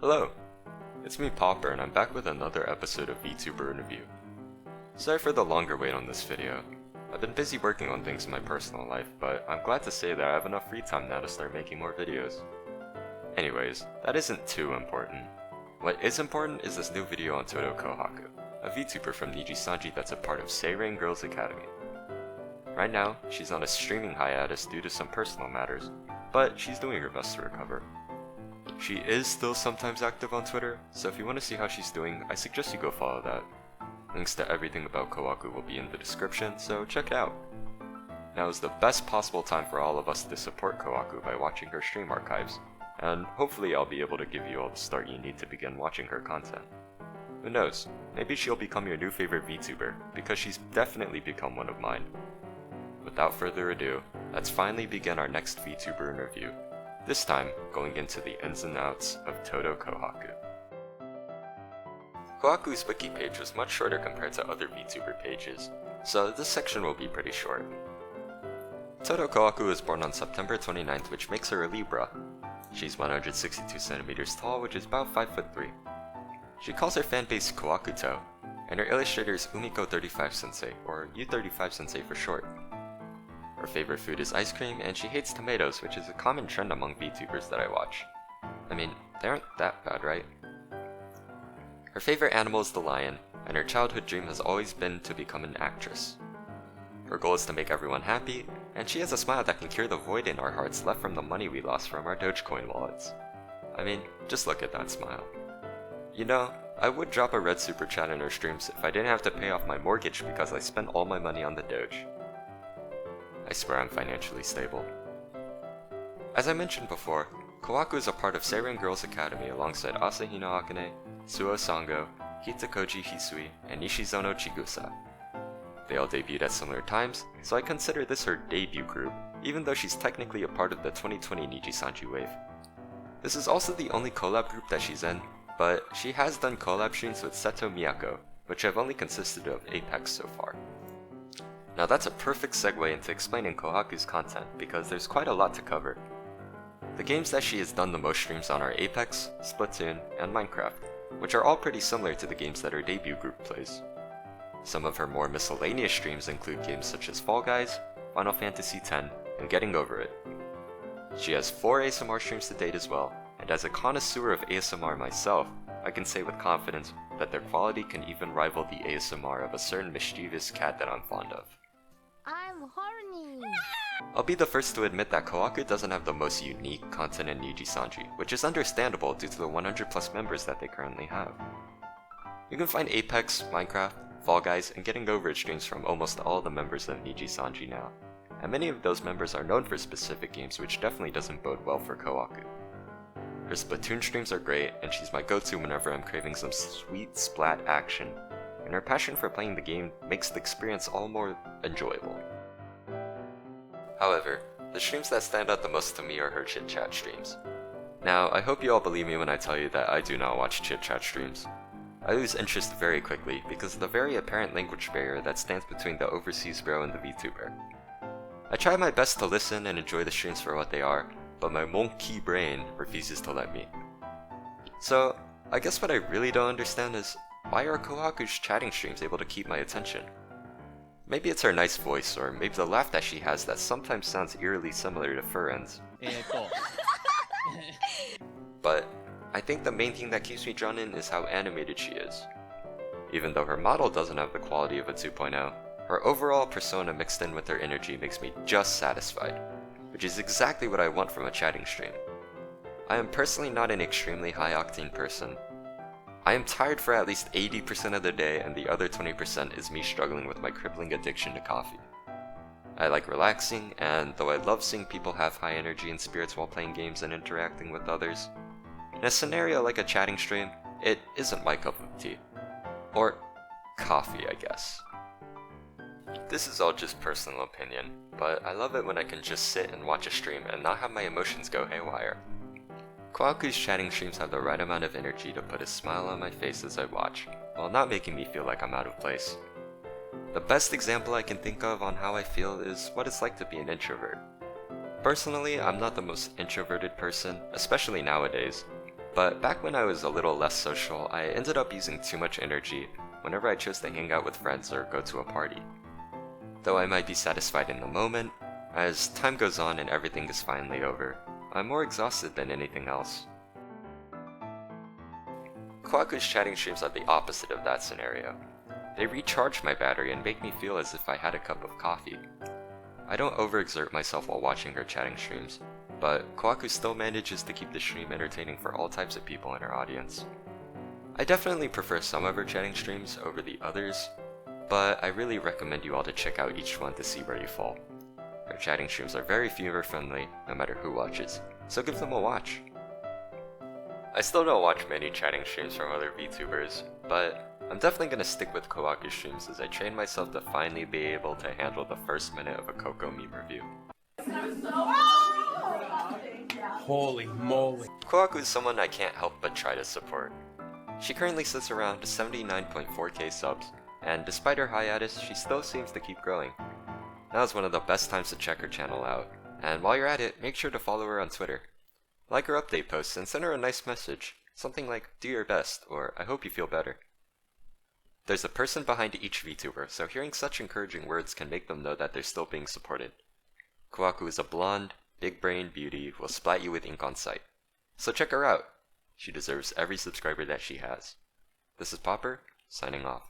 Hello, it's me Popper and I'm back with another episode of Vtuber Interview. Sorry for the longer wait on this video. I've been busy working on things in my personal life, but I'm glad to say that I have enough free time now to start making more videos. Anyways, that isn't too important. What is important is this new video on Todo Kohaku, a VTuber from Nijisanji that's a part of Sereine Girls Academy. Right now, she's on a streaming hiatus due to some personal matters, but she's doing her best to recover. She is still sometimes active on Twitter, so if you want to see how she's doing, I suggest you go follow that. Links to everything about Kohaku will be in the description, so check it out. Now is the best possible time for all of us to support Kohaku by watching her stream archives, and hopefully I'll be able to give you all the start you need to begin watching her content. Who knows, maybe she'll become your new favorite VTuber, because she's definitely become one of mine. Without further ado, let's finally begin our next VTuber interview, this time going into the ins and outs of Todo Kohaku. Kohaku's wiki page was much shorter compared to other VTuber pages, so this section will be pretty short. Todo Kohaku was born on September 29th, which makes her a Libra. She's 162 centimeters tall, which is about 5'3". She calls her fanbase Kohakuto, and her illustrator is Umiko35sensei, or U35sensei for short. Her favorite food is ice cream, and she hates tomatoes, which is a common trend among VTubers that I watch. I mean, they aren't that bad, right? Her favorite animal is the lion, and her childhood dream has always been to become an actress. Her goal is to make everyone happy, and she has a smile that can cure the void in our hearts left from the money we lost from our Dogecoin wallets. I mean, just look at that smile. You know, I would drop a red super chat in her streams if I didn't have to pay off my mortgage because I spent all my money on the Doge. I swear I'm financially stable. As I mentioned before, Kohaku is a part of Sereine Girls Academy alongside Asahi no Akane, Suo Sango, Hitakoji Hisui, and Nishizono Chigusa. They all debuted at similar times, so I consider this her debut group, even though she's technically a part of the 2020 Nijisanji wave. This is also the only collab group that she's in, but she has done collab streams with Seto Miyako, which have only consisted of Apex so far. Now that's a perfect segue into explaining Kohaku's content, because there's quite a lot to cover. The games that she has done the most streams on are Apex, Splatoon, and Minecraft, which are all pretty similar to the games that her debut group plays. Some of her more miscellaneous streams include games such as Fall Guys, Final Fantasy X, and Getting Over It. She has 4 ASMR streams to date as well, and as a connoisseur of ASMR myself, I can say with confidence that their quality can even rival the ASMR of a certain mischievous cat that I'm fond of. I'm horny! I'll be the first to admit that Kohaku doesn't have the most unique content in Nijisanji, which is understandable due to the 100 plus members that they currently have. You can find Apex, Minecraft, Fall Guys, and Getting Over It streams from almost all the members of Nijisanji now, and many of those members are known for specific games, which definitely doesn't bode well for Kohaku. Her Splatoon streams are great, and she's my go-to whenever I'm craving some sweet splat action, and her passion for playing the game makes the experience all more enjoyable. However, the streams that stand out the most to me are her Chit Chat streams. Now, I hope you all believe me when I tell you that I do not watch Chit Chat streams. I lose interest very quickly because of the very apparent language barrier that stands between the overseas bro and the VTuber. I try my best to listen and enjoy the streams for what they are, but my monkey brain refuses to let me. So, I guess what I really don't understand is, why are Kohaku's chatting streams able to keep my attention? Maybe it's her nice voice, or maybe the laugh that she has that sometimes sounds eerily similar to Furen's. But I think the main thing that keeps me drawn in is how animated she is. Even though her model doesn't have the quality of a 2.0, her overall persona mixed in with her energy makes me just satisfied, which is exactly what I want from a chatting stream. I am personally not an extremely high-octane person. I am tired for at least 80% of the day, and the other 20% is me struggling with my crippling addiction to coffee. I like relaxing, and though I love seeing people have high energy and spirits while playing games and interacting with others, in a scenario like a chatting stream, it isn't my cup of tea. Or coffee, I guess. This is all just personal opinion, but I love it when I can just sit and watch a stream and not have my emotions go haywire. Kohaku's chatting streams have the right amount of energy to put a smile on my face as I watch, while not making me feel like I'm out of place. The best example I can think of on how I feel is what it's like to be an introvert. Personally, I'm not the most introverted person, especially nowadays, But back when I was a little less social, I ended up using too much energy whenever I chose to hang out with friends or go to a party. Though I might be satisfied in the moment, as time goes on and everything is finally over, I'm more exhausted than anything else. Kohaku's chatting streams are the opposite of that scenario. They recharge my battery and make me feel as if I had a cup of coffee. I don't overexert myself while watching her chatting streams, but Kohaku still manages to keep the stream entertaining for all types of people in her audience. I definitely prefer some of her chatting streams over the others, but I really recommend you all to check out each one to see where you fall. Her chatting streams are very viewer friendly, no matter who watches, so give them a watch. I still don't watch many chatting streams from other VTubers, but I'm definitely gonna stick with Kohaku streams as I train myself to finally be able to handle the first minute of a Coco meme review. Holy moly. Kohaku is someone I can't help but try to support. She currently sits around 79.4k subs, and despite her hiatus, she still seems to keep growing. Now is one of the best times to check her channel out, and while you're at it, make sure to follow her on Twitter. Like her update posts and send her a nice message, something like "do your best" or "I hope you feel better." There's a person behind each VTuber, so hearing such encouraging words can make them know that they're still being supported. Kohaku is a blonde, big-brained beauty who will splat you with ink on sight. So check her out! She deserves every subscriber that she has. This is Popper, signing off.